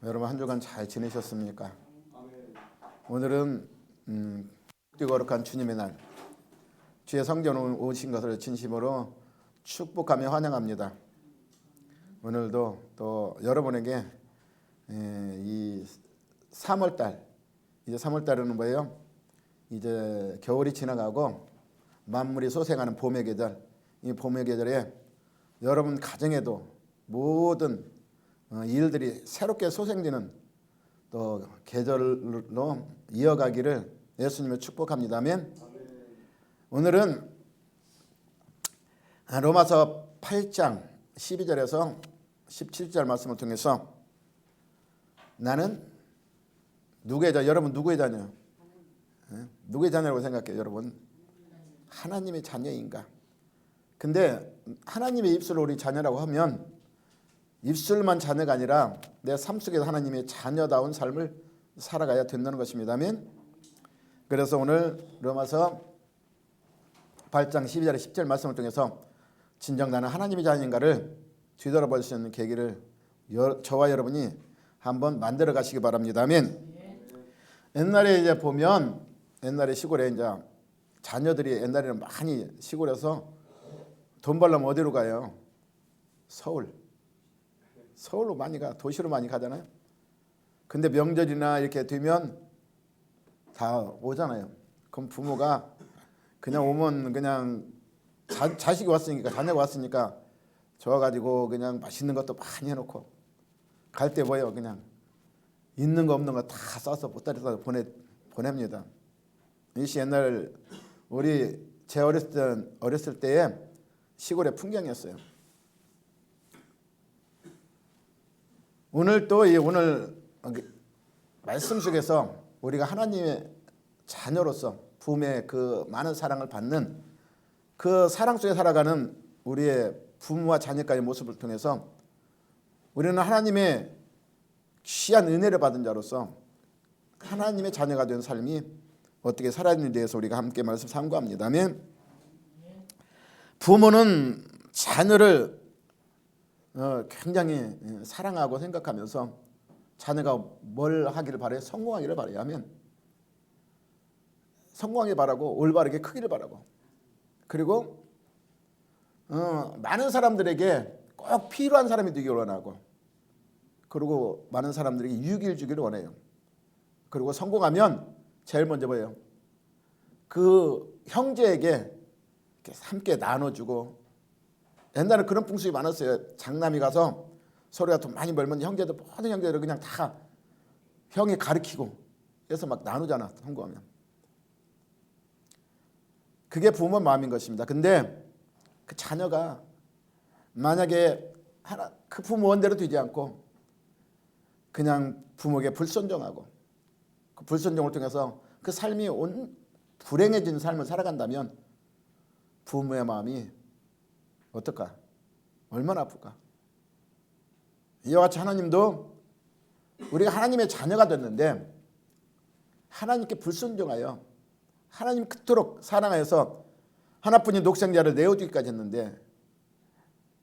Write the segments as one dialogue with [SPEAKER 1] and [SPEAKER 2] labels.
[SPEAKER 1] 여러분 한 주간 잘 지내셨습니까? 오늘은 거룩한 주님의 날, 주의 성전 오신 것을 진심으로 축복하며 환영합니다. 오늘도 또 여러분에게 이 3월달, 이제 3월달은 뭐예요? 이제 겨울이 지나가고 만물이 소생하는 봄의 계절, 이 봄의 계절에 여러분 가정에도 모든 일들이 새롭게 소생되는 또 계절로 이어가기를 예수님을 축복합니다. 아멘. 오늘은 로마서 8장 12절에서 17절 말씀을 통해서 나는 누구의 자녀? 여러분 누구의 자녀? 누구의 자녀라고 생각해요? 여러분 하나님의 자녀인가? 근데 하나님의 입술로 우리 자녀라고 하면 입술만 자녀가 아니라 내 삶 속에서 하나님의 자녀다운 삶을 살아가야 된다는 것입니다. 아멘. 그래서 오늘 로마서 8장 12절에 10절 말씀을 통해서 진정 나는 하나님의 자녀인가를 뒤돌아볼 수 있는 계기를 저와 여러분이 한번 만들어 가시기 바랍니다. 아멘. 옛날에 이제 보면 옛날에 시골에 이제 자녀들이 옛날에는 많이 시골에서 돈 벌려면 어디로 가요? 서울로 많이 가, 도시로 많이 가잖아요. 근데 명절이나 이렇게 되면 다 오잖아요. 그럼 부모가 그냥 오면 그냥 자식이 왔으니까, 자녀가 왔으니까 좋아가지고 그냥 맛있는 것도 많이 해놓고 갈 때 뭐예요? 그냥 있는 거 없는 거 다 싸서 보따리 싸서 보냅니다. 이것이 옛날 제 어렸을 때의 시골의 풍경이었어요. 오늘 또 오늘 말씀 속에서 우리가 하나님의 자녀로서 부모의 그 많은 사랑을 받는 그 사랑 속에 살아가는 우리의 부모와 자녀까지의 모습을 통해서 우리는 하나님의 귀한 은혜를 받은 자로서 하나님의 자녀가 된 삶이 어떻게 살아야 하는지에 대해서 우리가 함께 말씀 상고합니다. 아멘. 부모는 자녀를 굉장히 사랑하고 생각하면서 자녀가 뭘 하기를 바라요? 성공하기를 바라요. 하면 성공하기를 바라고 올바르게 크기를 바라고, 그리고 많은 사람들에게 꼭 필요한 사람이 되기를 원하고, 그리고 많은 사람들에게 유익을 주기를 원해요. 그리고 성공하면 제일 먼저 뭐예요? 그 형제에게 함께 나눠주고, 옛날에 그런 풍습이 많았어요. 장남이 가서 서로가 돈 많이 벌면 형제들, 모든 형제들을 그냥 다 형이 가르치고 해서 막 나누잖아, 성공하면. 그게 부모 마음인 것입니다. 근데 그 자녀가 만약에 그 부모 원대로 되지 않고 그냥 부모에게 불순종하고 그 불순종을 통해서 그 삶이 불행해진 삶을 살아간다면 부모의 마음이 어떨까? 얼마나 아플까? 이와 같이 하나님도 우리가 하나님의 자녀가 됐는데 하나님께 불순종하여 하나님 그토록 사랑하여서 하나뿐인 독생자를 내어주기까지 했는데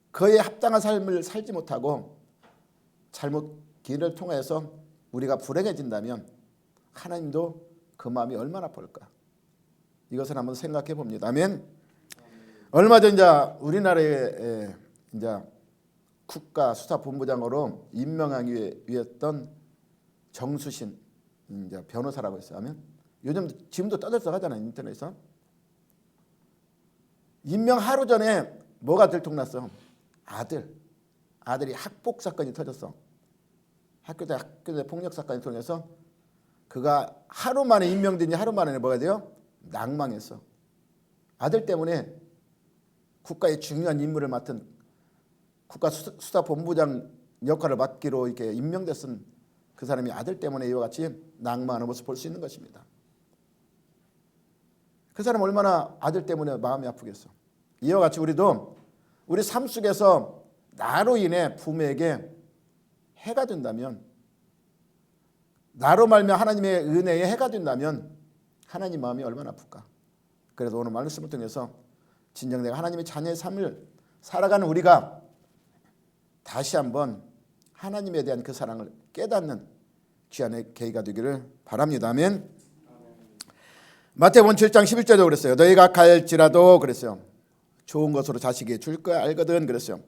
[SPEAKER 1] 그에 합당한 삶을 살지 못하고 잘못 길을 통해서 우리가 불행해진다면 하나님도 그 마음이 얼마나 아플까? 이것을 한번 생각해 봅니다. 아멘. 얼마 전 우리나라의 국가수사본부장으로 임명하기 위했던 정수신 변호사라고 있어요. 하면 지금도 떠들썩하잖아요, 인터넷에서. 임명 하루 전에 뭐가 들통났어? 아들이 학폭 사건이 터졌어. 학교 내 폭력 사건이 통해서 그가 하루 만에 임명되니 하루 만에 뭐가 돼요? 낭망했어. 아들 때문에 국가의 중요한 임무를 맡은 국가수사본부장 역할을 맡기로 이렇게 임명됐은 그 사람이 아들 때문에 이와 같이 낭망하는 모습을 볼 수 있는 것입니다. 그 사람 얼마나 아들 때문에 마음이 아프겠어. 이와 같이 우리도 우리 삶 속에서 나로 인해 부모에게 해가 된다면, 나로 말미암아 하나님의 은혜에 해가 된다면 하나님 마음이 얼마나 아플까. 그래서 오늘 말씀을 통해서 진정 내가 하나님의 자녀의 삶을 살아가는 우리가 다시 한번 하나님에 대한 그 사랑을 깨닫는 귀한 계기가 되기를 바랍니다. 아멘. 마태복음 7장 11절도 그랬어요. 너희가 갈지라도 그랬어요. 좋은 것으로 자식에게 줄 거 알거든 그랬어요.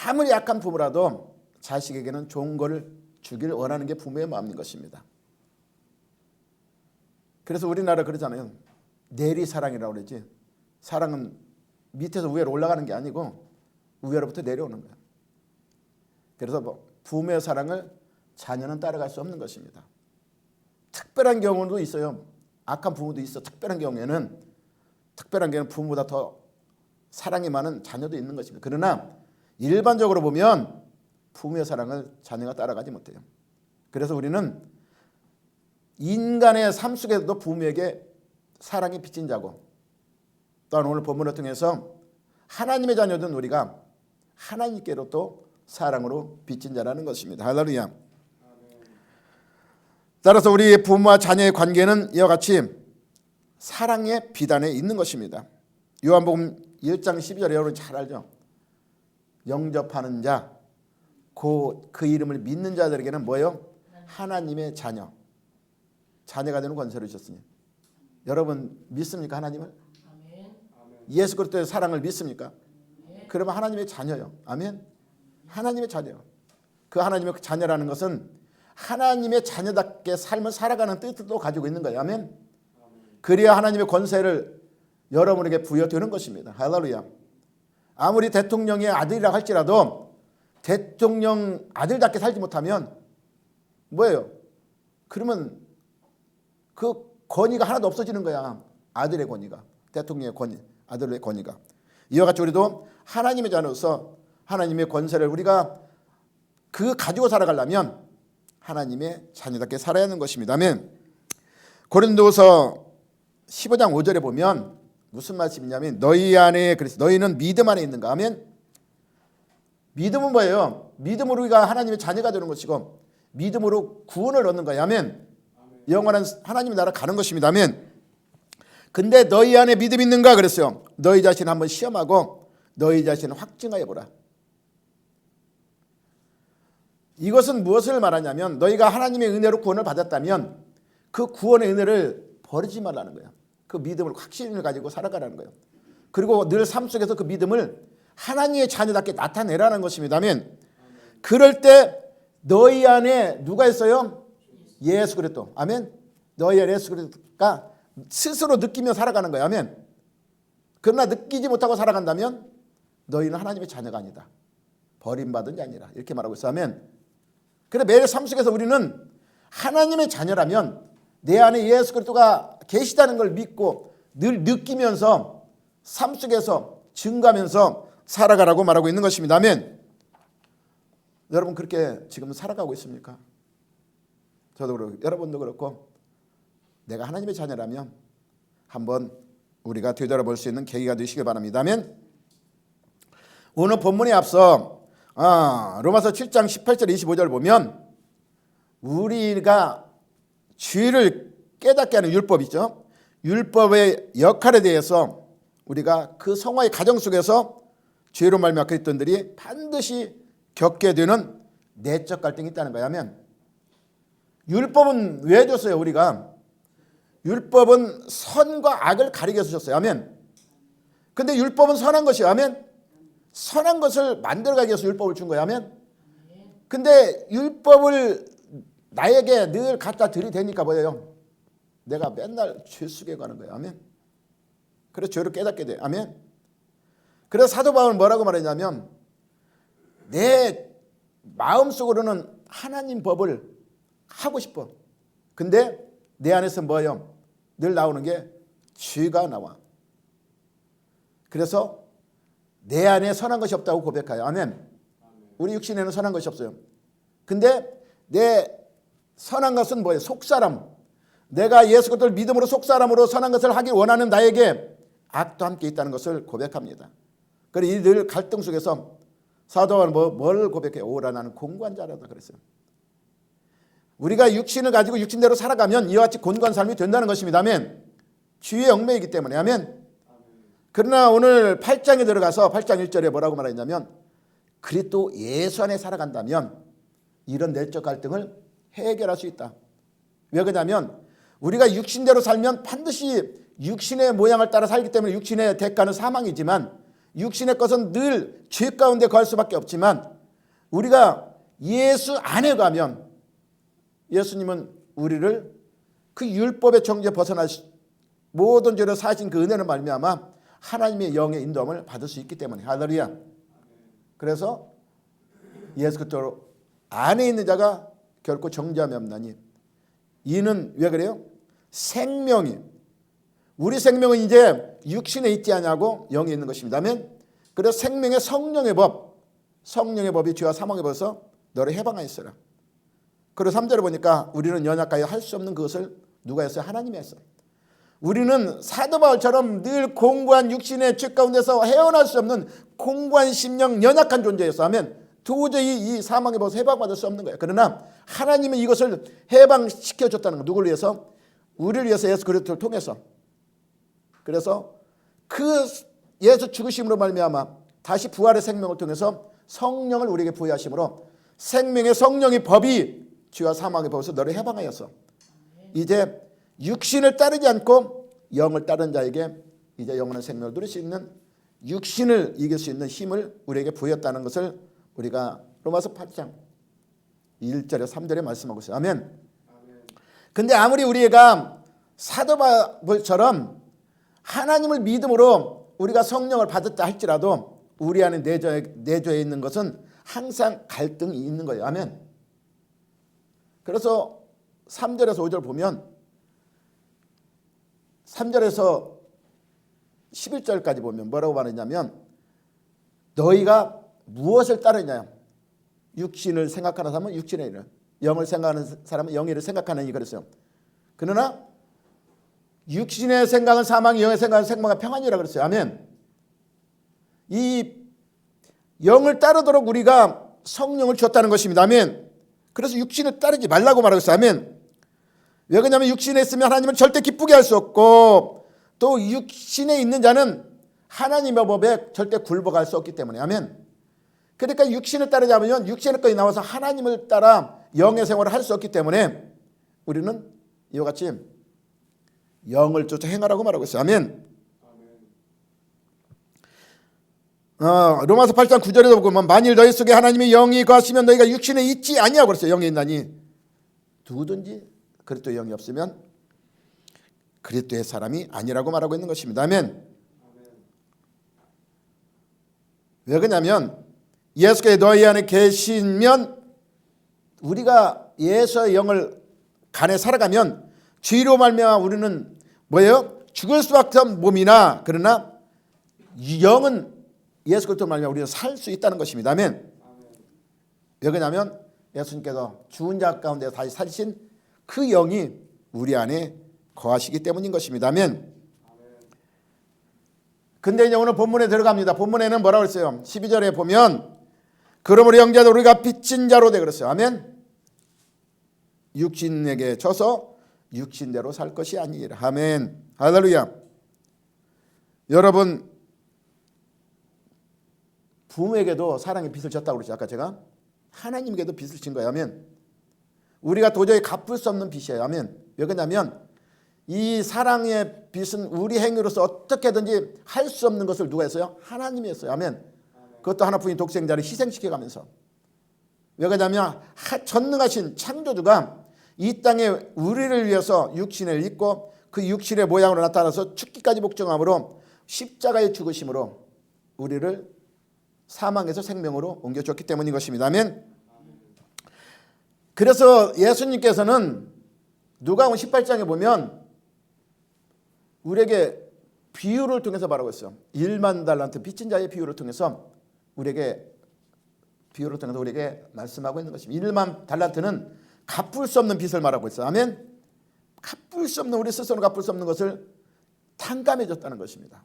[SPEAKER 1] 아무리 약한 부모라도 자식에게는 좋은 걸 주길 원하는 게 부모의 마음인 것입니다. 그래서 우리나라 그러잖아요. 내리사랑이라고 그러지. 사랑은 밑에서 위로 올라가는 게 아니고 위로부터 내려오는 거예요. 그래서 부모의 사랑을 자녀는 따라갈 수 없는 것입니다. 특별한 경우도 있어요. 악한 부모도 있어. 특별한 경우에는 부모보다 더 사랑이 많은 자녀도 있는 것입니다. 그러나 일반적으로 보면 부모의 사랑을 자녀가 따라가지 못해요. 그래서 우리는 인간의 삶 속에서도 부모에게 사랑이 빚진 자고, 또한 오늘 본문을 통해서 하나님의 자녀된 우리가 하나님께로 또 사랑으로 빚진 자라는 것입니다. 할렐루야. 따라서 우리 부모와 자녀의 관계는 이와 같이 사랑의 비단에 있는 것입니다. 요한복음 1장 12절에 여러분 잘 알죠. 영접하는 자, 그 이름을 믿는 자들에게는 뭐예요? 하나님의 자녀. 자녀가 되는 권세를 주셨으니. 여러분 믿습니까? 하나님을? 예수 그리스도의 사랑을 믿습니까? 그러면 하나님의 자녀요. 아멘. 하나님의 자녀. 그 하나님의 자녀라는 것은 하나님의 자녀답게 삶을 살아가는 뜻도 가지고 있는 거예요. 아멘. 그래야 하나님의 권세를 여러분에게 부여되는 것입니다. 할렐루야. 아무리 대통령의 아들이라 할지라도 대통령 아들답게 살지 못하면 뭐예요? 그러면 그 권위가 하나도 없어지는 거야. 아들의 권위가, 대통령의 권위, 아들의 권위가. 이와 같이 우리도 하나님의 자녀로서 하나님의 권세를 우리가 가지고 살아가려면 하나님의 자녀답게 살아야 하는 것입니다. 아멘. 고린도서 15장 5절에 보면 무슨 말씀이냐면 너희 안에 그래서 너희는 믿음 안에 있는가. 아멘. 믿음은 뭐예요? 믿음으로 우리가 하나님의 자녀가 되는 것이고 믿음으로 구원을 얻는 거예요. 아멘. 영원한 하나님의 나라 가는 것입니다. 아멘. 근데 너희 안에 믿음 있는가 그랬어요. 너희 자신 한번 시험하고 너희 자신을 확증하여 보라. 이것은 무엇을 말하냐면 너희가 하나님의 은혜로 구원을 받았다면 그 구원의 은혜를 버리지 말라는 거예요. 그 믿음을 확신을 가지고 살아가라는 거예요. 그리고 늘 삶 속에서 그 믿음을 하나님의 자녀답게 나타내라는 것입니다. 아멘. 그럴 때 너희 안에 누가 있어요? 예수 그리스도. 아멘. 너희 안에 예수 그리스도가 스스로 느끼며 살아가는 거예요. 아멘. 그러나 느끼지 못하고 살아간다면 너희는 하나님의 자녀가 아니다. 버림받은 자니라. 이렇게 말하고 있어요. 아멘. 그래 매일 삶 속에서 우리는 하나님의 자녀라면 내 안에 예수 그리스도가 계시다는 걸 믿고 늘 느끼면서 삶 속에서 증거하면서 살아가라고 말하고 있는 것입니다. 아멘. 여러분 그렇게 지금 살아가고 있습니까? 저도 그렇고 여러분도 그렇고 내가 하나님의 자녀라면 한번 우리가 되돌아볼 수 있는 계기가 되시길 바랍니다. 아멘. 오늘 본문에 앞서 로마서 7장 18절 25절 보면 우리가 죄를 깨닫게 하는 율법 있죠. 율법의 역할에 대해서 우리가 그 성화의 가정 속에서 죄로 말미암아 그리스도인들이 반드시 겪게 되는 내적 갈등이 있다는 거야. 아멘. 율법은 왜 줬어요? 우리가 율법은 선과 악을 가리켜 주셨어요. 아멘. 근데 율법은 선한 것이에요. 아멘. 선한 것을 만들어가기 위해서 율법을 준 거예요. 아멘. 근데 율법을 나에게 늘 갖다 들이대니까 뭐예요? 내가 맨날 죄 속에 가는 거예요. 아멘. 그래서 죄를 깨닫게 돼. 아멘. 그래서 사도 바울은 뭐라고 말했냐면 내 마음속으로는 하나님 법을 하고 싶어. 근데 내 안에서 뭐예요? 늘 나오는 게 죄가 나와. 그래서 내 안에 선한 것이 없다고 고백해요. 아멘. 우리 육신에는 선한 것이 없어요. 근데 내 선한 것은 뭐예요? 속사람. 내가 예수 그리스도를 믿음으로 속사람으로 선한 것을 하기 원하는 나에게 악도 함께 있다는 것을 고백합니다. 그래서 이 늘 갈등 속에서 사도 바울은 뭘 고백해요? 오라 나는 곤고한 자라다 그랬어요. 우리가 육신을 가지고 육신대로 살아가면 이와 같이 곤고한 삶이 된다는 것입니다. 아멘. 주의 얽매이기 때문에. 아멘. 그러나 오늘 8장에 들어가서 8장 1절에 뭐라고 말했냐면 그리스도 예수 안에 살아간다면 이런 내적 갈등을 해결할 수 있다. 왜 그러냐면 우리가 육신대로 살면 반드시 육신의 모양을 따라 살기 때문에 육신의 대가는 사망이지만 육신의 것은 늘 죄 가운데 거할 수밖에 없지만 우리가 예수 안에 가면 예수님은 우리를 그 율법의 정죄에 벗어나시 모든 죄를 사하신 그 은혜를 말미암아 하나님의 영의 인도함을 받을 수 있기 때문에 할렐루야. 그래서 예수 그리스도 안에 있는 자가 결코 정죄함이 없나니 이는 왜 그래요? 생명이 우리 생명은 이제 육신에 있지 않냐고 영에 있는 것입니다. 아멘. 그래서 생명의 성령의 법이 죄와 사망의 법에서 너를 해방하였으라. 그리고 3절에 보니까 우리는 연약하여 할 수 없는 그것을 누가 했어요? 하나님이 했어요. 우리는 사도 바울처럼 늘 공고한 육신의 죄 가운데서 헤어날 수 없는 공고한 심령 연약한 존재였어. 아멘. 도저히 이 사망의 법에서 해방받을 수 없는 거예요. 그러나 하나님은 이것을 해방시켜줬다는 거. 누구를 위해서? 우리를 위해서 예수 그리스도를 통해서. 그래서 그 예수 죽으심으로 말미암아 다시 부활의 생명을 통해서 성령을 우리에게 부여하심으로 생명의 성령의 법이 죄와 사망의 법에서 너를 해방하였어. 이제 육신을 따르지 않고 영을 따른 자에게 이제 영원한 생명을 누릴 수 있는 육신을 이길 수 있는 힘을 우리에게 부여했다는 것을 우리가 로마서 8장 1절에 3절에 말씀하고 있어요. 아멘. 근데 아무리 우리가 사도 바울처럼 하나님을 믿음으로 우리가 성령을 받았다 할지라도 우리 안에 내주에 있는 것은 항상 갈등이 있는 거예요. 아멘. 그래서 3절에서 5절 보면 3절에서 11절까지 보면 뭐라고 말하냐면 너희가 무엇을 따르냐. 육신을 생각하는 사람은 육신의 일을, 영을 생각하는 사람은 영의 일을 생각하는 이 그랬어요. 그러나 육신의 생각은 사망, 영의 생각은 생명과 평안이라고 그랬어요. 아멘. 이 영을 따르도록 우리가 성령을 줬다는 것입니다. 아멘. 그래서 육신을 따르지 말라고 말하고 있어요. 아멘. 왜 그러냐면 육신에 있으면 하나님은 절대 기쁘게 할 수 없고 또 육신에 있는 자는 하나님의 법에 절대 굴복할 수 없기 때문에. 아멘. 그러니까 육신을 따르자면 육신의 것이 나와서 하나님을 따라 영의 생활을 할 수 없기 때문에 우리는 이와 같이 영을 쫓아 행하라고 말하고 있어요. 아멘. 로마서 8장 9절에도 보면 만일 너희 속에 하나님의 영이 거하시면 너희가 육신에 있지 아니하고 그랬어요. 영에 있나니 누구든지 그리스도의 영이 없으면 그리스도의 사람이 아니라고 말하고 있는 것입니다. 아멘. 왜 그러냐면 예수께서 너희 안에 계시면 우리가 예수의 영을 간에 살아가면 죄로 말미암아 우리는 뭐예요? 죽을 수밖에 없는 몸이나 그러나 영은 예수 그리스도 말미암아 우리는 살 수 있다는 것입니다. 아멘. 왜 그러냐면 예수님께서 죽은 자 가운데 다시 살리신 그 영이 우리 안에 거하시기 때문인 것입니다. 아멘. 근데 이제 오늘 본문에 들어갑니다. 본문에는 뭐라고 했어요? 12절에 보면 그러므로 형제들 우리가 빚진 자로 되 그랬어요. 아멘. 육신에게 져서 육신대로 살 것이 아니라. 아멘. 할렐루야. 여러분 부모에게도 사랑의 빚을 졌다고 그랬죠. 아까 제가 하나님에게도 빚을 진 거예요. 아멘. 우리가 도저히 갚을 수 없는 빚이에요. 아멘. 왜 그러냐면 이 사랑의 빚은 우리 행위로서 어떻게든지 할 수 없는 것을 누가 했어요? 하나님이 했어요. 아멘. 그것도 하나뿐인 독생자를 희생시켜가면서. 왜 그러냐면 전능하신 창조주가 이 땅에 우리를 위해서 육신을 입고 그 육신의 모양으로 나타나서 죽기까지 복종함으로 십자가의 죽으심으로 우리를 사망에서 생명으로 옮겨줬기 때문인 것입니다. 아멘. 그래서 예수님께서는 누가복음 18장에 보면 우리에게 비유를 통해서 말하고 있어요. 1만 달란트 빚진 자의 비유를 통해서 우리에게 말씀하고 있는 것입니다. 1만 달란트는 갚을 수 없는 빚을 말하고 있어요. 아멘. 갚을 수 없는, 우리 스스로 갚을 수 없는 것을 탕감해 줬다는 것입니다.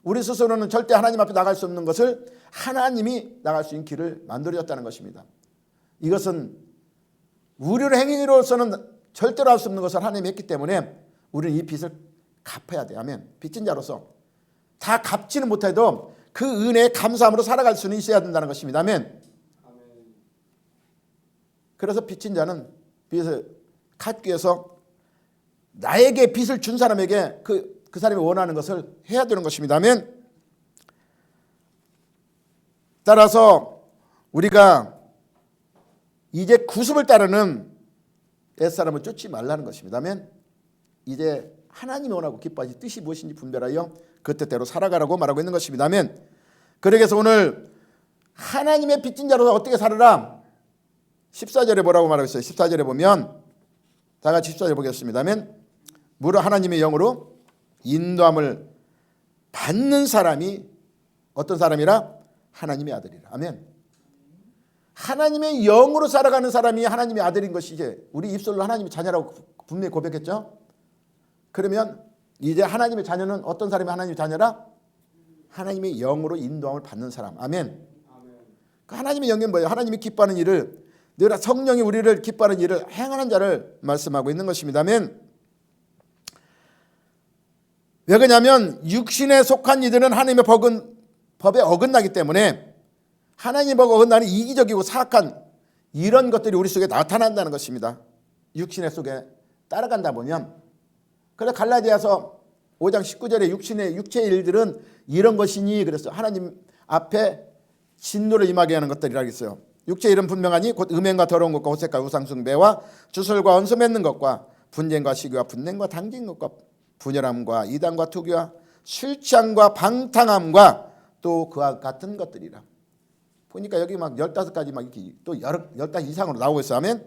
[SPEAKER 1] 우리 스스로는 절대 하나님 앞에 나갈 수 없는 것을 하나님이 나갈 수 있는 길을 만들어줬다는 것입니다. 이것은 우리의 행위로서는 절대로 할 수 없는 것을 하나님이 했기 때문에 우리는 이 빚을 갚아야 돼요. 아멘. 빚진 자로서 다 갚지는 못해도 그 은혜에 감사함으로 살아갈 수는 있어야 된다는 것입니다. 아멘. 그래서 빚진 자는 빚을 갚기 위해서 나에게 빚을 준 사람에게 그 사람이 원하는 것을 해야 되는 것입니다. 아멘. 따라서 우리가 이제 구습을 따르는 옛사람을 쫓지 말라는 것입니다. 아멘. 이제 하나님이 원하고 기뻐하시 뜻이 무엇인지 분별하여 그 뜻대로 살아가라고 말하고 있는 것입니다. 아멘. 그러기서 오늘 하나님의 빚진 자로서 어떻게 살아라? 14절에 뭐라고 말하고 있어요? 14절에 보면 다 같이 14절 보겠습니다. 아멘. 무릇 하나님의 영으로 인도함을 받는 사람이 어떤 사람이라? 하나님의 아들이라. 아멘. 하나님의 영으로 살아가는 사람이 하나님의 아들인 것이 이제 우리 입술로 하나님의 자녀라고 분명히 고백했죠. 그러면 이제 하나님의 자녀는 어떤 사람이 하나님의 자녀라? 하나님의 영으로 인도함을 받는 사람. 아멘. 그 하나님의 영은 뭐예요? 하나님이 기뻐하는 일을 늘 성령이 우리를 기뻐하는 일을 행하는 자를 말씀하고 있는 것입니다. 아멘. 왜 그러냐면 육신에 속한 이들은 하나님의 법에 어긋나기 때문에 하나님의 법에 어긋나는 이기적이고 사악한 이런 것들이 우리 속에 나타난다는 것입니다. 육신의 속에 따라간다 보면. 그래서 갈라디아서 5장 19절에 육체의 일들은 이런 것이니 그래서 하나님 앞에 진노를 임하게 하는 것들이라고 했어요. 육체의 일은 분명하니 곧 음행과 더러운 것과 호색과 우상숭배와 주술과 언수 맺는 것과 분쟁과 시기와 분냄과 당진 것과 분열함과 이단과 투기와 술 취함과 방탕함과 또 그와 같은 것들이라. 보니까 여기 막 15가지 막 이렇게 또 15 이상으로 나오고 있어요. 아멘.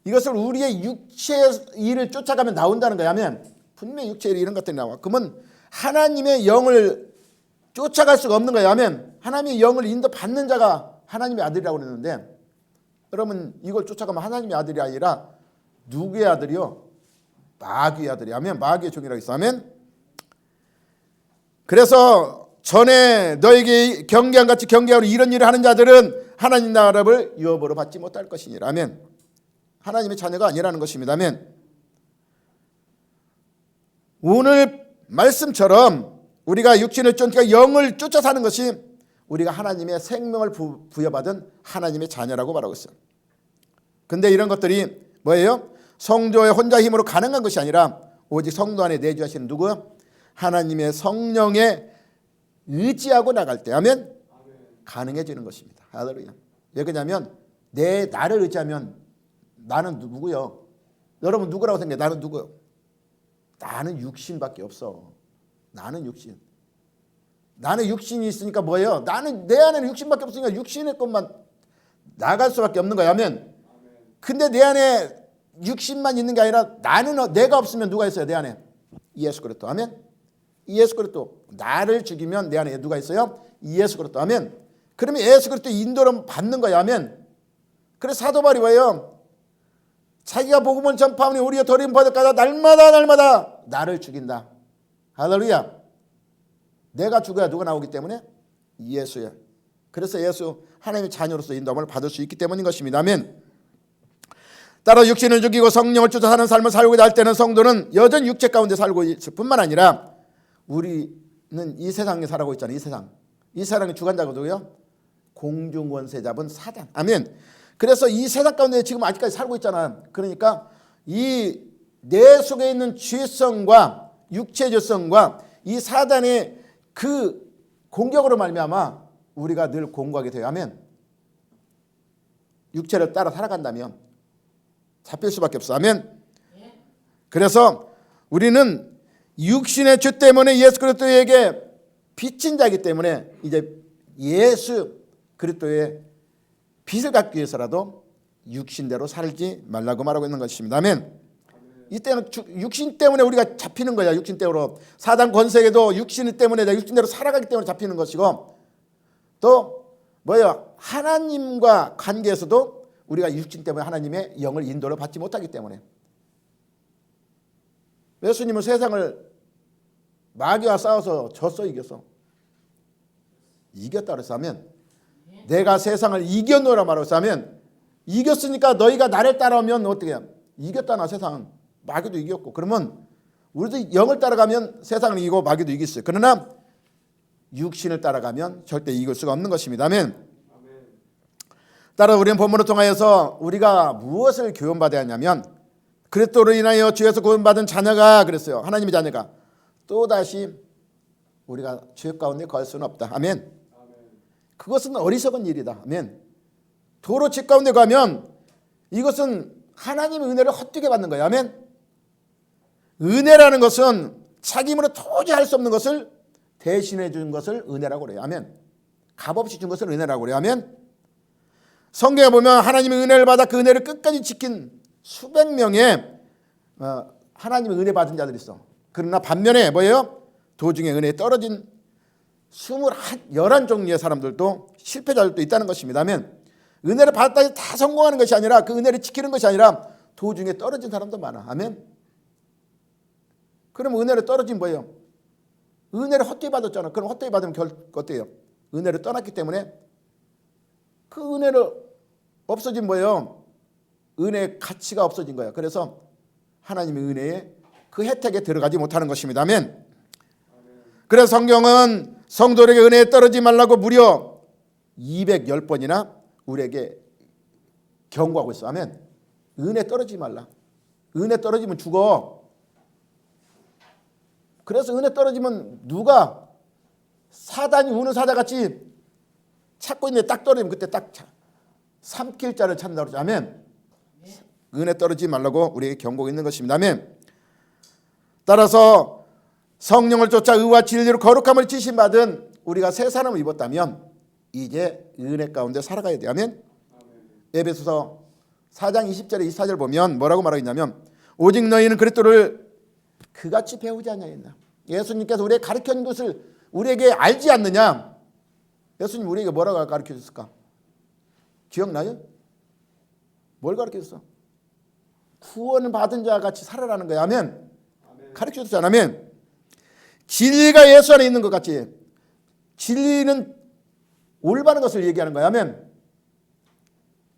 [SPEAKER 1] 이것을 우리의 육체의 일을 쫓아가면 나온다는 거야. 아멘. 분명히 육체의 일 이런 것들이 나와. 그러면 하나님의 영을 쫓아갈 수가 없는 거예요. 아멘. 하나님의 영을 인도받는 자가 하나님의 아들이라고 그러는데 여러분 이걸 쫓아가면 하나님의 아들이 아니라 누구의 아들이요? 마귀의 아들이. 아멘. 마귀의 종이라고 했어. 아멘. 그래서 전에 너에게 경계한 같이 경계하고 이런 일을 하는 자들은 하나님 나라를 유업으로 받지 못할 것이니라. 아멘. 하나님의 자녀가 아니라는 것입니다. 아멘. 오늘 말씀처럼 우리가 육신을 쫓기가 영을 쫓아 사는 것이 우리가 하나님의 생명을 부여받은 하나님의 자녀라고 말하고 있어요. 근데 이런 것들이 뭐예요? 성도의 혼자 힘으로 가능한 것이 아니라 오직 성도 안에 내주하시는 누구? 하나님의 성령에 의지하고 나갈 때 하면 가능해지는 것입니다. 할렐루야. 왜 그러냐면 나를 의지하면 나는 누구요? 여러분 누구라고 생각해? 나는 누구요? 나는 육신밖에 없어. 나는 육신. 나는 육신이 있으니까 뭐예요? 나는 내 안에는 육신밖에 없으니까 육신의 것만 나갈 수밖에 없는 거야. 아멘. 근데 내 안에 육신만 있는 게 아니라 나는 내가 없으면 누가 있어요? 내 안에 예수 그리스도. 아멘. 예수 그리스도. 나를 죽이면 내 안에 누가 있어요? 예수 그리스도. 아멘. 그러면 예수 그리스도 인도를 받는 거야. 아멘. 그래서 사도 바울이 뭐예요? 자기가 복음을 전파하니 우리가 도림 받을까다 날마다 나를 죽인다. 할렐루야. 내가 죽어야 누가 나오기 때문에 예수야. 그래서 예수 하나님의 자녀로서 인도함을 받을 수 있기 때문인 것입니다. 아멘. 따라 육신을 죽이고 성령을 쫓아 사는 삶을 살고자 할 때는 성도는 여전히 육체 가운데 살고 있을 뿐만 아니라 우리는 이 세상에 살아가고 있잖아요. 이 세상의 주관자가 누구요? 공중권세 잡은 사단. 아멘. 그래서 이 세상 가운데 지금 아직까지 살고 있잖아. 그러니까 이 내 속에 있는 죄성과 육체 죄성과 이 사단의 그 공격으로 말미암아 우리가 늘 공부하게 돼요. 아멘. 육체를 따라 살아간다면 잡힐 수밖에 없어. 아멘. 그래서 우리는 육신의 죄 때문에 예수 그리스도에게 빚진 자이기 때문에 이제 예수 그리스도의 빚을 갚기 위해서라도 육신대로 살지 말라고 말하고 있는 것입니다. 아멘. 이때는 육신 때문에 우리가 잡히는 거야. 육신 때문에 사단 권세에도 육신 때문에 내가 육신대로 살아가기 때문에 잡히는 것이고 또 뭐예요? 하나님과 관계에서도 우리가 육신 때문에 하나님의 영을 인도를 받지 못하기 때문에. 예수님은 세상을 마귀와 싸워서 졌어 이겼어? 이겼다 그래서 하면 내가 세상을 이겼노라 말해서 하면 이겼으니까 너희가 나를 따라오면 어떻게 해요? 이겼다나 세상은. 마귀도 이겼고. 그러면 우리도 영을 따라가면 세상을 이기고 마귀도 이겼어요. 그러나 육신을 따라가면 절대 이길 수가 없는 것입니다. 아멘. 따라 우리는 본문을 통하여서 우리가 무엇을 교훈받아야 하냐면 그리스도로 인하여 주에서 구원받은 자녀가 그랬어요. 하나님의 자녀가 또다시 우리가 죄 가운데 거할 수는 없다. 아멘. 그것은 어리석은 일이다. 아멘. 도로 죄 가운데 가면 이것은 하나님의 은혜를 헛되게 받는 거예요. 아멘. 은혜라는 것은 자기 힘으로 도저히 할 수 없는 것을 대신해 준 것을 은혜라고 그래요. 아멘. 값없이 준 것을 은혜라고 그래요. 아멘. 성경에 보면 하나님의 은혜를 받아 그 은혜를 끝까지 지킨 수백 명의 하나님의 은혜 받은 자들이 있어. 그러나 반면에 뭐예요? 도중에 은혜에 떨어진 11종류의 사람들도 실패자들도 있다는 것입니다. 아멘. 은혜를 받았다 해서 다 성공하는 것이 아니라 그 은혜를 지키는 것이 아니라 도중에 떨어진 사람도 많아. 아멘. 그럼 은혜를 떨어진 뭐예요? 은혜를 헛되이 받았잖아. 그럼 헛되이 받으면 어때요? 은혜를 떠났기 때문에 그 은혜를 없어진 뭐예요? 은혜의 가치가 없어진 거예요. 그래서 하나님의 은혜에 그 혜택에 들어가지 못하는 것입니다. 아멘. 그래서 성경은 성도에게 은혜에 떨어지지 말라고 무려 210번이나 우리에게 경고하고 있어. 아멘. 은혜 떨어지지 말라. 은혜 떨어지면 죽어. 그래서 은혜 떨어지면 누가 사단이 우는 사자같이 찾고 있는데 딱 떨어지면 그때 딱 삼킬 자를 찾는다고 그러죠. 아멘. 은혜 떨어지지 말라고 우리에게 경고가 있는 것입니다. 아멘. 따라서 성령을 쫓아 의와 진리로 거룩함을 지신받은 우리가 새 사람을 입었다면 이제 은혜 가운데 살아가야 돼요. 아멘. 에베소서 4장 20절에 24절 보면 뭐라고 말하겠냐면 오직 너희는 그리스도를 그같이 배우지 않냐했나. 예수님께서 우리에게 가르쳐준 것을 우리에게 알지 않느냐. 예수님 우리에게 뭐라고 가르쳐줬을까? 기억나요? 뭘 가르쳐줬어? 구원을 받은 자 같이 살아라는 거야. 아멘. 가르쳐줬잖아. 아멘. 진리가 예수 안에 있는 것 같이 진리는 올바른 것을 얘기하는 거야. 아멘.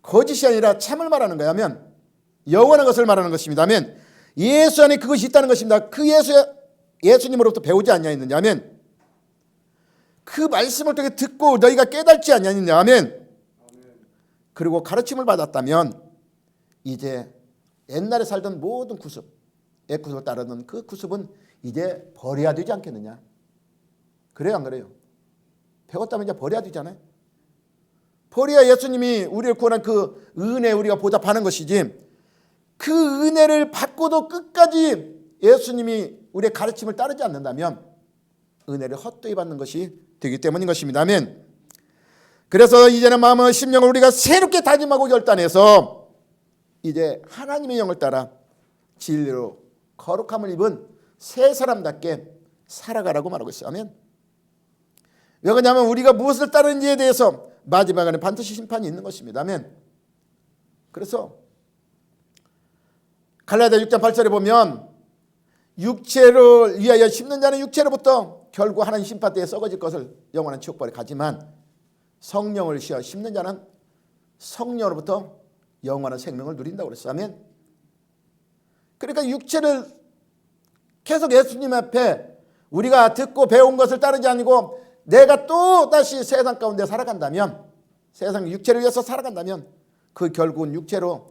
[SPEAKER 1] 거짓이 아니라 참을 말하는 거야. 아멘. 영원한 것을 말하는 것입니다. 아멘. 예수 안에 그것이 있다는 것입니다. 그 예수님으로부터 배우지 않냐했느냐. 아멘. 그 말씀을 통해 듣고 너희가 깨닫지 않냐했느냐. 아멘. 그리고 가르침을 받았다면 이제 옛날에 살던 모든 구습, 애구습을 따르는 그 구습은 이제 버려야 되지 않겠느냐. 그래요 안 그래요? 배웠다면 이제 버려야 되잖아요. 버려야 예수님이 우리를 구원한 그 은혜에 우리가 보답하는 것이지, 그 은혜를 받고도 끝까지 예수님이 우리의 가르침을 따르지 않는다면 은혜를 헛되이 받는 것이 되기 때문인 것입니다. 아멘. 그래서 이제는 마음과 심령을 우리가 새롭게 다짐하고 결단해서 이제 하나님의 영을 따라 진리로 거룩함을 입은 새 사람답게 살아가라고 말하고 있어요. 아멘. 왜 그러냐면 우리가 무엇을 따르는지에 대해서 마지막에는 반드시 심판이 있는 것입니다. 아멘. 그래서 갈라디아 6장 8절에 보면 육체를 위하여 심는 자는 육체로부터 결국 하나님 심판 때에 썩어질 것을 영원한 지옥벌에 가지만 성령을 위하여 심는 자는 성령으로부터 영원한 생명을 누린다고 그랬어요. 아멘. 그러니까 육체를 계속 예수님 앞에 우리가 듣고 배운 것을 따르지 아니고 내가 또 다시 세상 가운데 살아간다면, 세상 육체를 위해서 살아간다면 그 결국은 육체로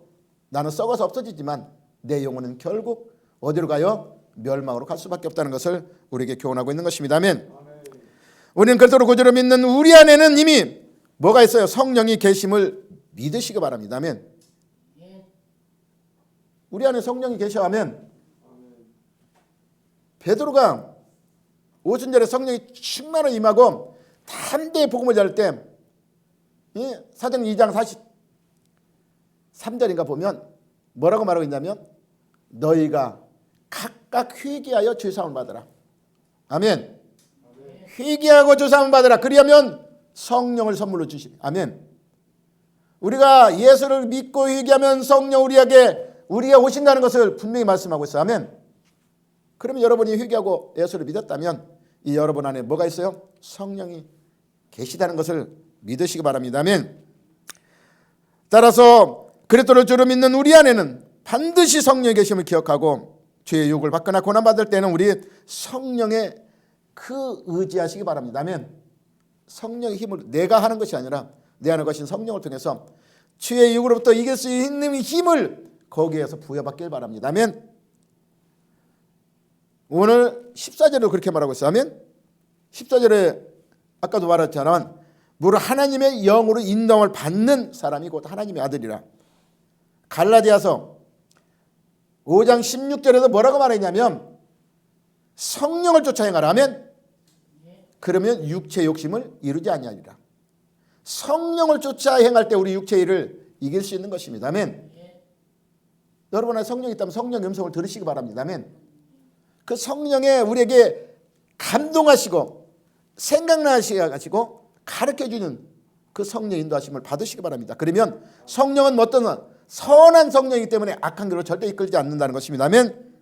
[SPEAKER 1] 나는 썩어서 없어지지만 내 영혼은 결국 어디로 가요? 멸망으로 갈 수밖에 없다는 것을 우리에게 교훈하고 있는 것입니다. 아멘. 우리는 그리스도를 구주로 믿는 우리 안에는 이미 뭐가 있어요? 성령이 계심을 믿으시기 바랍니다. 아멘. 우리 안에 성령이 계셔. 아멘. 베드로가 오순절에 성령이 충만히 임하고 담대히 복음을 전할 때 사도행 2장 43절인가 보면 뭐라고 말하고 있냐면 너희가 각각 회개하여 죄사함을 받으라. 아멘. 회개하고 죄사함을 받으라. 그리하면 성령을 선물로 주시리. 아멘. 우리가 예수를 믿고 회개하면 성령 우리에게 오신다는 것을 분명히 말씀하고 있어요. 아멘. 그러면 여러분이 회개하고 예수를 믿었다면 이 여러분 안에 뭐가 있어요? 성령이 계시다는 것을 믿으시기 바랍니다. 아멘. 따라서 그리스도를 주로 믿는 우리 안에는 반드시 성령의 계심을 기억하고 죄의 유혹을 받거나 고난받을 때는 우리 성령의 그 의지하시기 바랍니다. 아멘. 성령의 힘을 내가 하는 것이 아니라 내 안에 거신 성령을 통해서 죄의 유혹으로부터 이길 수 있는 힘을 거기에서 부여받길 바랍니다. 아멘. 오늘 14절에도 그렇게 말하고 있어요. 아멘. 14절에 아까도 말했잖아. 무릇 하나님의 영으로 인도함을 받는 사람이 곧 하나님의 아들이라. 갈라디아서 5장 16절에서 뭐라고 말했냐면 성령을 쫓아 행하라면 그러면 육체 욕심을 이루지 아니하리라. 성령을 쫓아 행할 때 우리 육체의 일을 이길 수 있는 것입니다. 아멘. 여러분 안에 성령이 있다면 성령의 음성을 들으시기 바랍니다. 아멘. 그 성령에 우리에게 감동하시고 생각나시고 가르쳐주는 그 성령의 인도하심을 받으시기 바랍니다. 그러면 성령은 어떤 선한 성령이기 때문에 악한 길로 절대 이끌지 않는다는 것입니다. 아멘.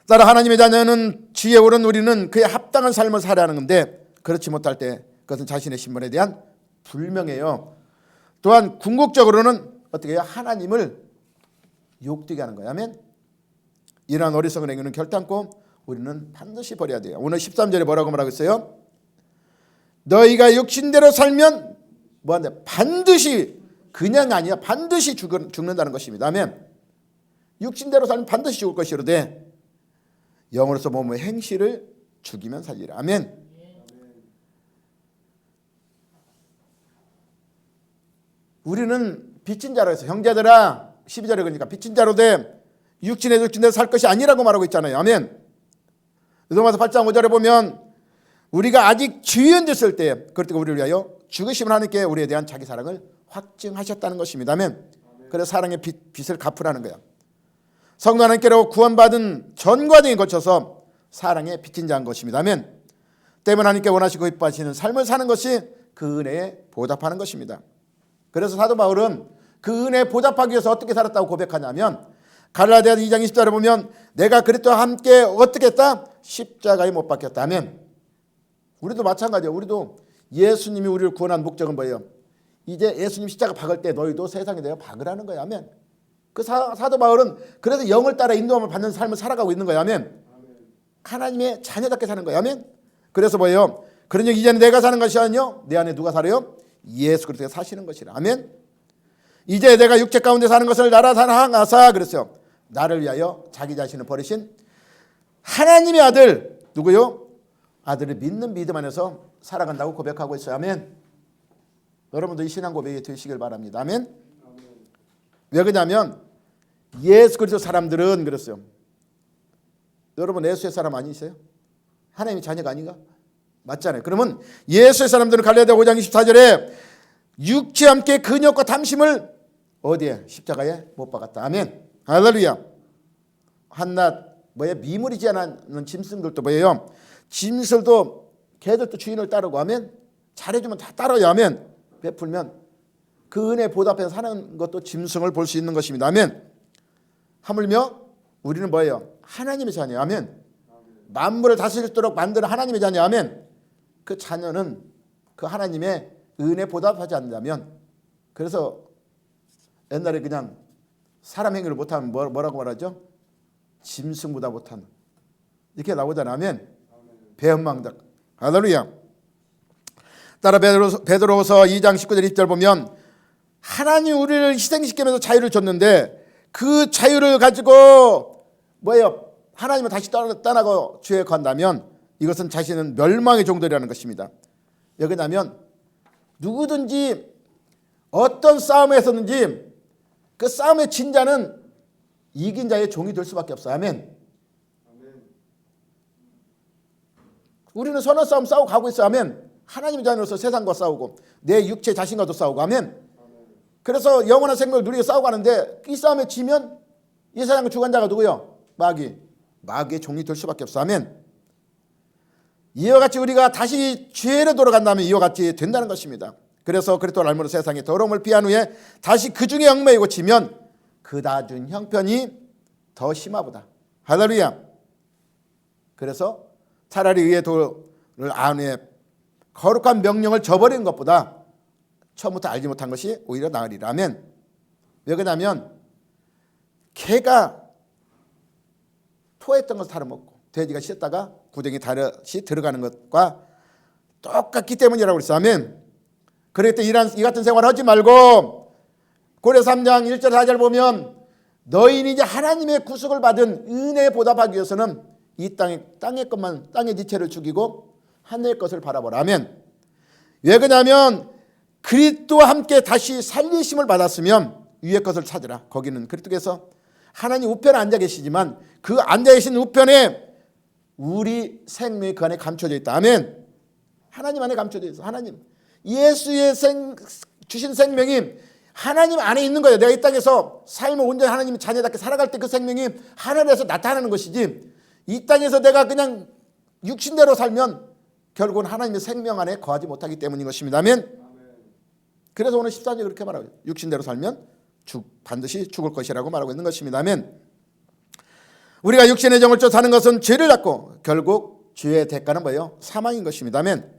[SPEAKER 1] 따라 하나님의 자녀는 지혜 오른 우리는 그에 합당한 삶을 살아야 하는 건데 그렇지 못할 때 그것은 자신의 신분에 대한 불명예요. 또한 궁극적으로는 어떻게 해요? 하나님을 욕되게 하는 거예요. 아멘. 이러한 어리석은 행위는 결단코 우리는 반드시 버려야 돼요. 오늘 13절에 뭐라고 말하고 있어요? 너희가 육신대로 살면 뭐한다? 반드시, 그냥 아니야, 반드시 죽는다는 것입니다. 아멘. 육신대로 살면 반드시 죽을 것이로되 영으로서 몸의 행실을 죽이면 살리라. 아멘. 우리는 빚진 자로 해서 형제들아 12절에 그러니까 빚진 자로 돼 육신대로 살 것이 아니라고 말하고 있잖아요. 아멘. 로마서 8장 5절에 보면 우리가 아직 죄인 됐을 때 그럴 때 우리를 위하여 죽으심을 하나님께 우리에 대한 자기 사랑을 확증하셨다는 것입니다. 아멘. 그래서 사랑의 빚을 갚으라는 거야. 성도 하나님께로 구원받은 전 과정에 거쳐서 사랑에 빚진 자인 것입니다. 아멘. 때문에 하나님께 원하시고 기뻐하시는 삶을 사는 것이 그 은혜에 보답하는 것입니다. 그래서 사도 바울은 그 은혜에 보답하기 위해서 어떻게 살았다고 고백하냐면 갈라디아서 2장 20절에 보면 내가 그리스도와 함께 어떻게 했다? 십자가에 못 박혔다. 아멘. 우리도 마찬가지예요. 우리도 예수님이 우리를 구원한 목적은 뭐예요? 이제 예수님 십자가 박을 때 너희도 세상에 대해 박으라는 거예요. 아멘. 그 사도 바울은 그래서 영을 따라 인도함을 받는 삶을 살아가고 있는 거예요. 아멘. 하나님의 자녀답게 사는 거예요. 아멘. 그래서 뭐예요? 그러니 이제는 내가 사는 것이 아니요 내 안에 누가 살아요? 예수 그리스도가 사시는 것이라. 아멘. 이제 내가 육체 가운데 사는 것을 나라 사랑하사 그랬어요. 나를 위하여 자기 자신을 버리신 하나님의 아들 누구요? 아들을 믿는 믿음 안에서 살아간다고 고백하고 있어요. 아멘. 여러분도 이 신앙 고백이 되시길 바랍니다. 아멘. 왜 그러냐면 예수 그리스도 사람들은 그랬어요. 여러분 예수의 사람 아니세요? 하나님의 자녀가 아닌가? 맞잖아요. 그러면 예수의 사람들은 갈라디아 5장 24절에 육체와 함께 근육과 탐심을 어디에? 십자가에 못 박았다. 아멘. 할렐루야. 한낱 뭐예요? 미물이지 않은 짐승들도 뭐예요? 짐승들도 개들도 주인을 따르고 아멘. 잘해주면 다 따라요. 아멘. 베풀면 그 은혜 보답해서 사는 것도 짐승을 볼 수 있는 것입니다. 아멘. 하물며 우리는 뭐예요? 하나님의 자녀. 아멘. 만물을 다스리도록 만드는 하나님의 자녀. 아멘. 그 자녀는 그 하나님의 은혜 보답하지 않는다면 그래서 옛날에 그냥 사람 행위를 못하면 뭐라고 말하죠? 짐승보다 못하는 이렇게 나오잖아요. 아멘. 배은망덕. 할렐루야. 따라 베드로서 2장 19절 20절 보면 하나님 우리를 희생시키면서 자유를 줬는데 그 자유를 가지고 뭐예요? 하나님을 다시 떠나고 죄에 간다면 이것은 자신은 멸망의 종들이라는 것입니다. 왜 그러냐면 누구든지 어떤 싸움에 섰는지 그 싸움의 진 자는 이긴 자의 종이 될 수밖에 없어요. 아멘. 우리는 선한 싸움 싸우고 가고 있어요. 아멘. 하나님의 자녀로서 세상과 싸우고 내 육체 자신과도 싸우고 아멘. 그래서 영원한 생명을 누리고 싸우고 가는데 이 싸움에 지면 이 세상의 주관자가 누구요? 마귀의 종이 될 수밖에 없어. 아멘. 이와 같이 우리가 다시 죄로 돌아간다면 이와 같이 된다는 것입니다. 그래서 그리스도를 알므로 세상의 더러움을 피한 후에 다시 그 중에 얽매이고 고치면 그다 준 형편이 더 심하보다. 할렐루야. 그래서 차라리 의의 도를 안에 거룩한 명령을 저버리는 것보다 처음부터 알지 못한 것이 오히려 나으리라. 아멘. 왜 그러냐면 개가 토했던 것을 다려먹고 돼지가 씻었다가 구덩이 다시 들어가는 것과 똑같기 때문이라고 그랬어. 아멘. 그럴 때 이 같은 생활 하지 말고 고린도서 3장 1절 4절 보면 너희는 이제 하나님의 구속을 받은 은혜에 보답하기 위해서는 이 땅의 것만, 땅의 지체를 죽이고 하늘의 것을 바라보라. 아멘. 왜 그러냐면 그리스도와 함께 다시 살리심을 받았으면 위의 것을 찾으라. 거기는 그리스도께서 하나님 우편에 앉아 계시지만 그 앉아 계신 우편에 우리 생명이 그 안에 감춰져 있다. 아멘. 하나님 안에 감춰져 있어. 하나님. 예수의 주신 생명이 하나님 안에 있는 거예요. 내가 이 땅에서 삶을 온전히 하나님의 자녀답게 살아갈 때 그 생명이 하늘에서 나타나는 것이지, 이 땅에서 내가 그냥 육신대로 살면 결국은 하나님의 생명 안에 거하지 못하기 때문인 것입니다. 아멘. 그래서 오늘 14절에 그렇게 말하고 있어요. 육신대로 살면 반드시 죽을 것이라고 말하고 있는 것입니다. 아멘. 우리가 육신의 정을 쫓아 사는 것은 죄를 낳고 결국 죄의 대가는 뭐예요? 사망인 것입니다. 아멘.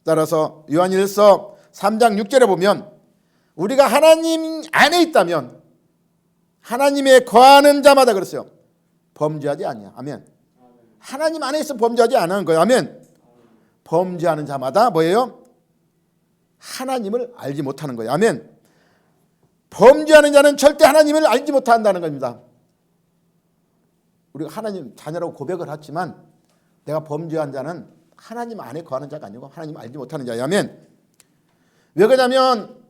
[SPEAKER 1] 따라서 요한일서 3장 6절에 보면 우리가 하나님 안에 있다면 하나님의 거하는 자마다 그랬어요. 범죄하지 아니야. 아멘. 하나님 안에 있어 범죄하지 않은 거예요. 아멘. 범죄하는 자마다 뭐예요? 하나님을 알지 못하는 거예요. 아멘. 범죄하는 자는 절대 하나님을 알지 못한다는 겁니다. 우리가 하나님 자녀라고 고백을 하지만 내가 범죄한 자는 하나님 안에 거하는 자가 아니고 하나님을 알지 못하는 자예요. 아멘. 왜 그러냐면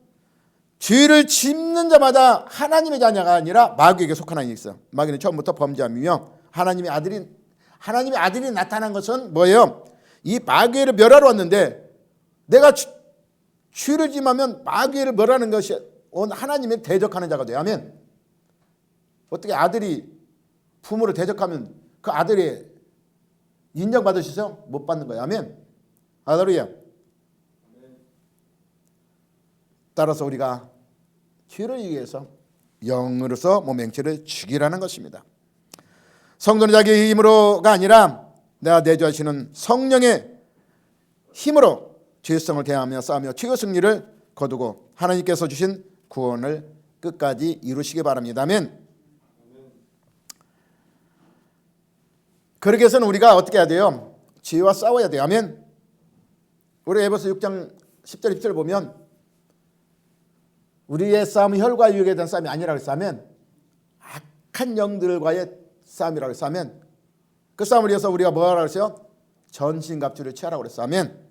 [SPEAKER 1] 죄를 짓는 자마다 하나님의 자녀가 아니라 마귀에게 속한 아이 있어요. 마귀는 처음부터 범죄함이며 하나님의 아들이 나타난 것은 뭐예요? 이 마귀를 멸하러 왔는데 내가 죄를 지으면 마귀를 멸하는 것이 온 하나님의 대적하는 자가 돼요. 아멘. 어떻게 아들이 부모를 대적하면 그 아들이 인정받으시죠? 못 받는 거예요. 아멘. 할렐루야. 따라서 우리가 죄를 위해서 영으로서 몸 행체를 죽이라는 것입니다. 성도는 자기의 힘으로가 아니라 내가 내주하시는 성령의 힘으로 죄성을 대하며 싸우며 최고 승리를 거두고 하나님께서 주신 구원을 끝까지 이루시기 바랍니다. 아멘. 그러기 위해서는 우리가 어떻게 해야 돼요? 죄와 싸워야 돼요. 아멘. 우리 에베소 6장 10절 20절 보면 우리의 싸움은 혈과 육에 대한 싸움이 아니라고 했으면 악한 영들과의 싸움이라고 했으면 그 싸움을 위해서 우리가 뭐라고 했어요? 전신갑주를 취하라고 그랬어요. 아멘.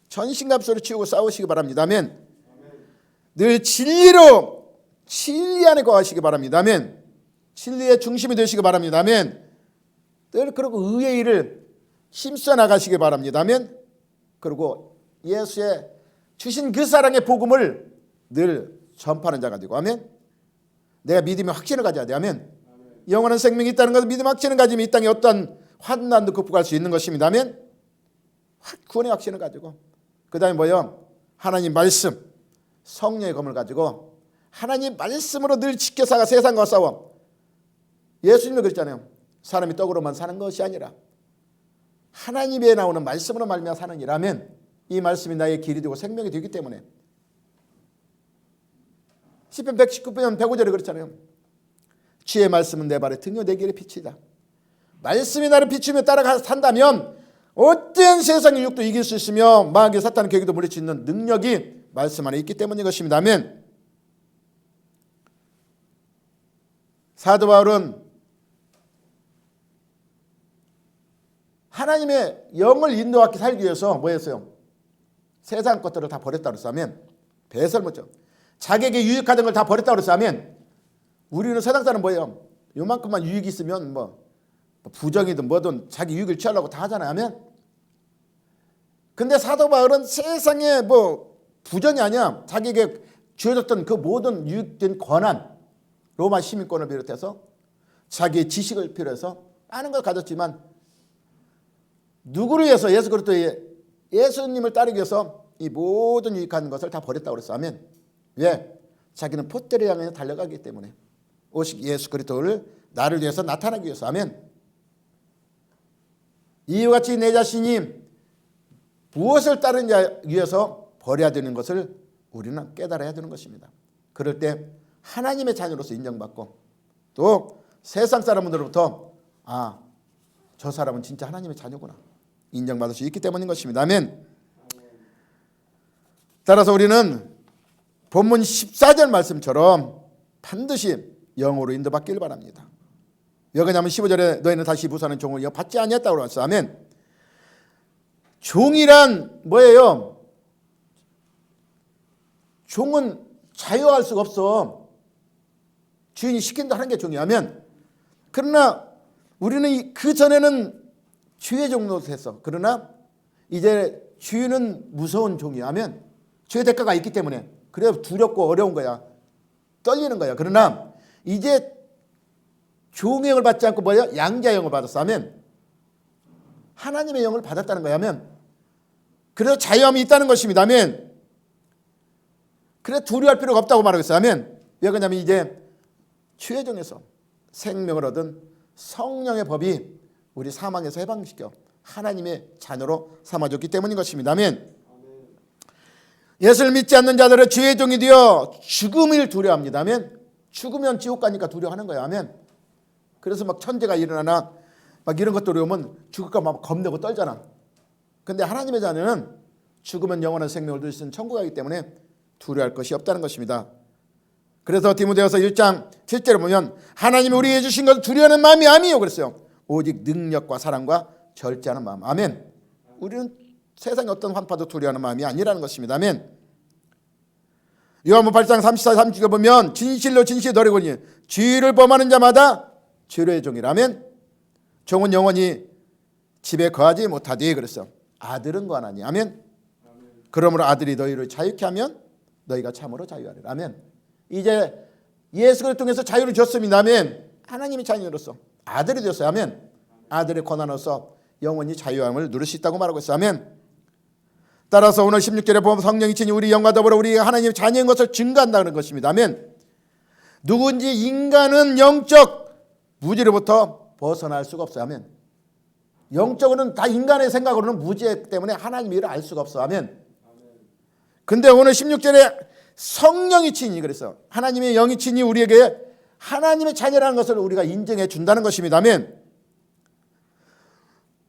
[SPEAKER 1] 전신갑주를 취하고 싸우시기 바랍니다. 아멘. 늘 진리로 진리 안에 거하시기 바랍니다. 아멘. 진리의 중심이 되시기 바랍니다. 아멘. 늘 그리고 의의 일을 힘써 나가시기 바랍니다. 아멘. 그리고 예수의 주신 그 사랑의 복음을 늘 전파하는 자가 되고, 아멘. 내가 믿음의 확신을 가져야 돼. 아멘. 영원한 생명이 있다는 것은 믿음의 확신을 가지면 이 땅에 어떤 환난도 극복할 수 있는 것입니다. 아멘. 구원의 확신을 가지고 그 다음에 뭐요? 하나님 말씀, 성령의 검을 가지고 하나님 말씀으로 늘 지켜 살아 세상과 싸워. 예수님도 그랬잖아요. 사람이 떡으로만 사는 것이 아니라 하나님에 나오는 말씀으로 말미암아 사는 이라면 이 말씀이 나의 길이 되고 생명이 되기 때문에 시편 119편 105절에 그렇잖아요. 주의 말씀은 내 발에 등이요 내 길에 빛이다. 말씀이 나를 비추며 따라가 산다면 어떤 세상의 육도 이길 수 있으며 마귀 사탄의 계기도 물릴 수 있는 능력이 말씀 안에 있기 때문인 것입니다. 아멘. 사도 바울은 하나님의 영을 인도하게 살기 위해서 뭐 했어요? 세상 것들을 다 버렸다고 했으면 배설 못죠. 자기에게 유익하던 걸 다 버렸다고 했으면 우리는 세상 사람 뭐예요? 요만큼만 유익이 있으면 뭐 부정이든 뭐든 자기 유익을 취하려고 다 하잖아요. 아멘. 근데 사도 바울은 세상에 뭐 부정이 아니야. 자기에게 주어졌던 그 모든 유익된 권한, 로마 시민권을 비롯해서 자기의 지식을 필요해서 많은 걸 가졌지만 누구를 위해서? 예수 그리스도의 예수님을 따르기 위해서 이 모든 유익한 것을 다 버렸다고 그랬어. 아멘. 왜? 자기는 포대를 향해 달려가기 때문에 오직 예수 그리스도를 나를 위해서 나타나기 위해서. 아멘. 이와 같이 내 자신이 무엇을 따르는 자 위해서 버려야 되는 것을 우리는 깨달아야 되는 것입니다. 그럴 때 하나님의 자녀로서 인정받고 또 세상 사람들로부터 저 사람은 진짜 하나님의 자녀구나 인정받을 수 있기 때문인 것입니다. 아멘. 따라서 우리는 본문 14절 말씀처럼 반드시 영으로 인도받기를 바랍니다. 왜 그러냐면 15절에 너희는 다시 부사는 종을 이어 받지 아니했다고 그랬어요. 아멘. 종이란 뭐예요? 종은 자유할 수가 없어. 주인이 시킨다 하는 게 종이야. 아멘. 그러나 우리는 그 전에는 주의 종로 됐어. 그러나 이제 주인은 무서운 종이야. 아멘. 주의 대가가 있기 때문에 그래 두렵고 어려운 거야. 떨리는 거야. 그러나 이제 종의 영을 받지 않고 뭐야? 양자의 영을 받았어. 아멘. 하나님의 영을 받았다는 거야. 아멘. 그래서 자유함이 있다는 것입니다. 아멘. 그래 두려워할 필요가 없다고 말하고 있어요. 아멘. 왜 그러냐면 이제 주의 종에서 생명을 얻은 성령의 법이 우리 사망에서 해방시켜 하나님의 자녀로 삼아줬기 때문인 것입니다. 아멘. 예수를 믿지 않는 자들은 주의 종이 되어 죽음을 두려워합니다. 아멘. 죽으면 지옥 가니까 두려워하는 거예요. 아멘. 그래서 막 천재가 일어나나 막 이런 것들이 오면 죽을까 막 겁내고 떨잖아. 근데 하나님의 자녀는 죽으면 영원한 생명을 얻을 수 있는 천국 가기 때문에 두려워할 것이 없다는 것입니다. 그래서 디모데후서 1장 7절에 보면 하나님이 우리에게 주신 것을 두려워하는 마음이 아니요 그랬어요. 오직 능력과 사랑과 절제하는 마음. 아멘. 우리는 세상의 어떤 환파도 두려워하는 마음이 아니라는 것입니다. 아멘. 요한복음 8장 34, 36에 보면 진실로 진실히 너희거니 죄를 범하는 자마다 죄의 종이라면 종은 영원히 집에 거하지 못하되 그랬어. 아들은 거하나니. 아멘. 그러므로 아들이 너희를 자유케 하면 너희가 참으로 자유하리라. 아멘. 이제 예수 그리스도를 통해서 자유를 줬습니다. 아멘. 하나님이 자녀로서 아들이 되었어요. 아멘. 아들의 권한으로서 영원히 자유함을 누릴 수 있다고 말하고 있어요. 아멘. 따라서 오늘 16절에 보면 성령이 친히 우리 영과 더불어 우리 하나님의 자녀인 것을 증거한다는 것입니다. 아멘. 누군지 인간은 영적 무지로부터 벗어날 수가 없어요. 아멘. 영적으로는 다 인간의 생각으로는 무지 때문에 하나님의 일을 알 수가 없어. 아멘. 근데 오늘 16절에 성령이 친히 그래서 하나님의 영이 친히 우리에게 하나님의 자녀라는 것을 우리가 인정해 준다는 것입니다. 아멘.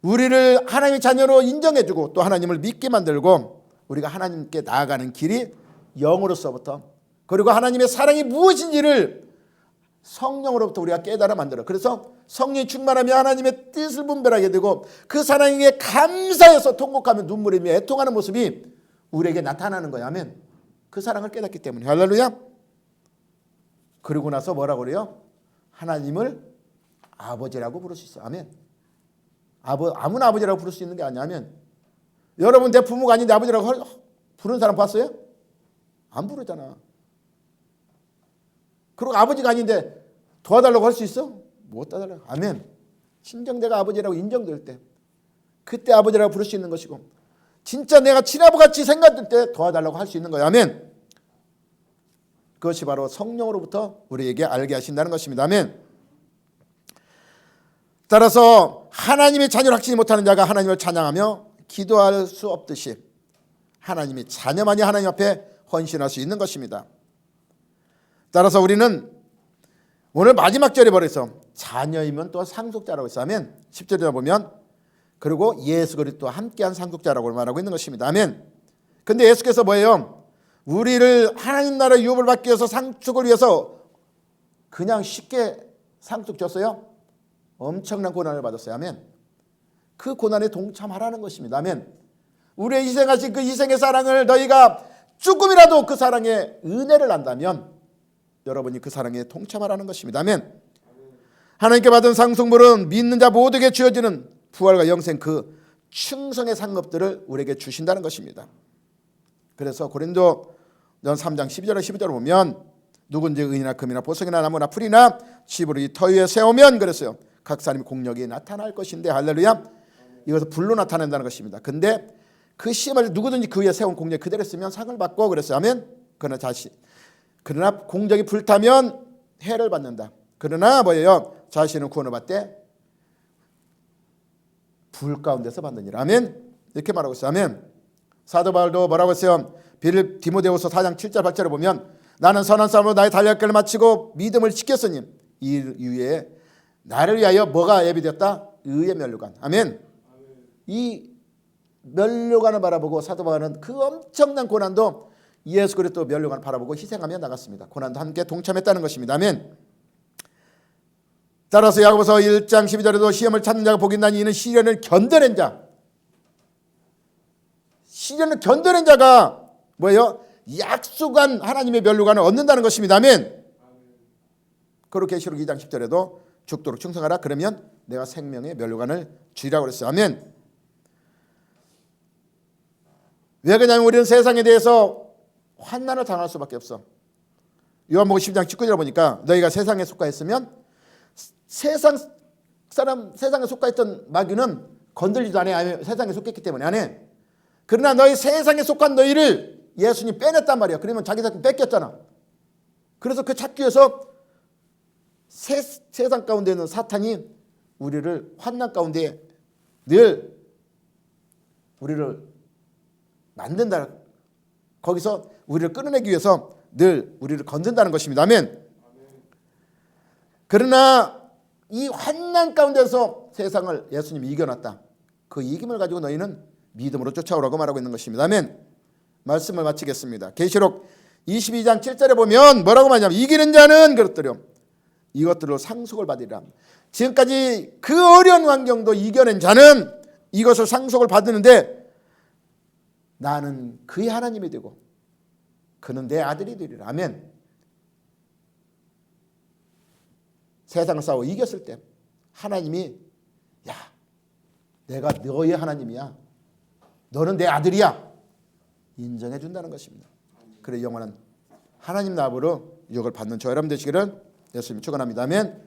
[SPEAKER 1] 우리를 하나님의 자녀로 인정해 주고 또 하나님을 믿게 만들고 우리가 하나님께 나아가는 길이 영으로서부터 그리고 하나님의 사랑이 무엇인지를 성령으로부터 우리가 깨달아 만들어. 그래서 성령이 충만하면 하나님의 뜻을 분별하게 되고 그 사랑에 감사해서 통곡하며 눈물이 며 애통하는 모습이 우리에게 나타나는 거야. 아멘. 그 사랑을 깨닫기 때문에. 할렐루야. 그러고 나서 뭐라고 그래요? 하나님을 아버지라고 부를 수 있어. 아멘. 아무나 아버지라고 부를 수 있는 게 아니냐면 여러분 내 부모가 아닌데 아버지라고 부르는 사람 봤어요? 안 부르잖아. 그리고 아버지가 아닌데 도와달라고 할 수 있어? 못 도와달라고. 아멘. 친정대가 아버지라고 인정될 때 그때 아버지라고 부를 수 있는 것이고 진짜 내가 친아버지같이 생각될 때 도와달라고 할 수 있는 거야. 아멘. 그것이 바로 성령으로부터 우리에게 알게 하신다는 것입니다. 아멘. 따라서 하나님의 자녀를 확신이 못하는 자가 하나님을 찬양하며 기도할 수 없듯이 하나님의 자녀만이 하나님 앞에 헌신할 수 있는 것입니다. 따라서 우리는 오늘 마지막 절에 벌어서 자녀이면 또 상속자라고 했어. 아멘. 10절에 보면 그리고 예수 그리스도와 함께한 상속자라고 말하고 있는 것입니다. 아멘. 근데 예수께서 뭐예요? 우리를 하나님 나라의 유업을 받기 위해서 상속을 위해서 그냥 쉽게 상속 줬어요? 엄청난 고난을 받았어요. 아멘. 그 고난에 동참하라는 것입니다. 아멘. 우리의 희생하신 그 희생의 사랑을 너희가 조금이라도 그 사랑의 은혜를 안다면 여러분이 그 사랑에 동참하라는 것입니다. 아멘. 하나님께 받은 상속물은 믿는 자 모두에게 주어지는 부활과 영생 그 충성의 상급들을 우리에게 주신다는 것입니다. 그래서 고린도전 3장 12절에 12절을 보면 누군지 은이나 금이나 보석이나 나무나 풀이나 집으로 이 터 위에 세우면 그랬어요. 각 사람의 공력이 나타날 것인데 할렐루야. 이것을 불로 나타낸다는 것입니다. 근데 그 시험을 누구든지 그 위에 세운 공력 그대로 쓰면 상을 받고 그랬어요. 아멘. 그러나 공적이 불타면 해를 받는다. 그러나 뭐예요? 자신은 구원을 받되 불 가운데서 받느니라. 아멘. 이렇게 말하고 있어요. 아멘. 사도 바울도 뭐라고 했어요? 디모데후서 4장 7절 8절에 보면 나는 선한 싸움으로 나의 달려갈 길을 마치고 믿음을 지켰으니 이 이후에 나를 위하여 뭐가 예비되었다? 의의 면류관. 아멘. 이 면류관을 바라보고 사도 바울은 그 엄청난 고난도 예수 그리스도 면류관을 바라보고 희생하며 나갔습니다. 고난도 함께 동참했다는 것입니다. 아멘. 따라서 야고보서 1장 12절에도 시험을 찾는 자가 복이 있나니 이는 시련을 견뎌낸 자. 시련을 견뎌낸 자가 뭐예요? 약속한 하나님의 면류관을 얻는다는 것입니다. 아멘. 그리고 계시록 2장 10절에도 죽도록 충성하라. 그러면 내가 생명의 면류관을 주리라고 그랬어요. 아멘. 왜 그러냐면 우리는 세상에 대해서 환난을 당할 수밖에 없어. 요한복음 10장 19절에 보니까 너희가 세상에 속하였으면 세상에 속하였던 마귀는 건들리도 안 해. 세상에 속했기 때문에 안 해. 그러나 너희 세상에 속한 너희를 예수님 빼냈단 말이야. 그러면 자기 자신 뺏겼잖아. 그래서 그 찾기 위해서 세상 가운데 있는 사탄이 우리를 환난 가운데 늘 우리를 만든다. 거기서 우리를 끌어내기 위해서 늘 우리를 건든다는 것입니다. 아멘. 그러나 이 환난 가운데서 세상을 예수님이 이겨놨다. 그 이김을 가지고 너희는 믿음으로 쫓아오라고 말하고 있는 것입니다. 아멘. 말씀을 마치겠습니다. 계시록 22장 7절에 보면 뭐라고 말하냐면 이기는 자는 그렇더려 이것들로 상속을 받으리라. 지금까지 그 어려운 환경도 이겨낸 자는 이것을 상속을 받는데 나는 그의 하나님이 되고 그는 내 아들이 되리라. 아멘. 세상을 싸워 이겼을 때 하나님이 야 내가 너의 하나님이야. 너는 내 아들이야. 인정해 준다는 것입니다. 그래 영원한 하나님 나라로 유혹을 받는 저 여러분 되시기를 예수님이 축원합니다. 아멘.